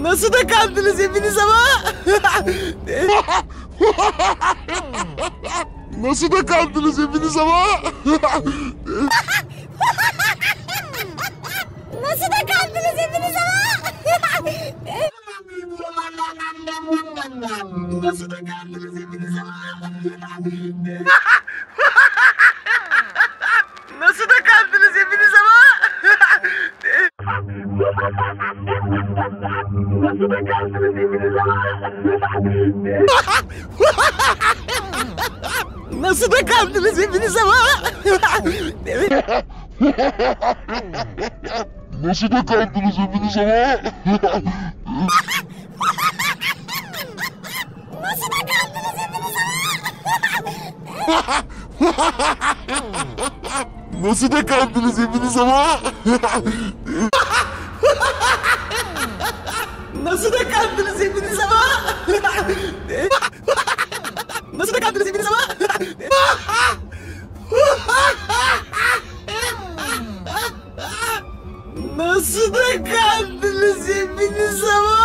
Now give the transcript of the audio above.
Nasıl da kandınız hepiniz ama? Nasıl da kandınız hepiniz ama? Nasıl da kandınız hepiniz ama? Nasıl da kandınız hepiniz ama? Nasıl da kandınız hepiniz ama? Nasıl da kandınız hepiniz ama? Nasıl da kandınız hepiniz ama? Nasıl da kandınız hepiniz ama? Nasıl da kandınız hepiniz ama? Nasıl da kandınız hepiniz ama? Nasıl da kandınız hepiniz ama? Nasıl da kandınız hepiniz ama? Nasıl da kandınız hepiniz ama?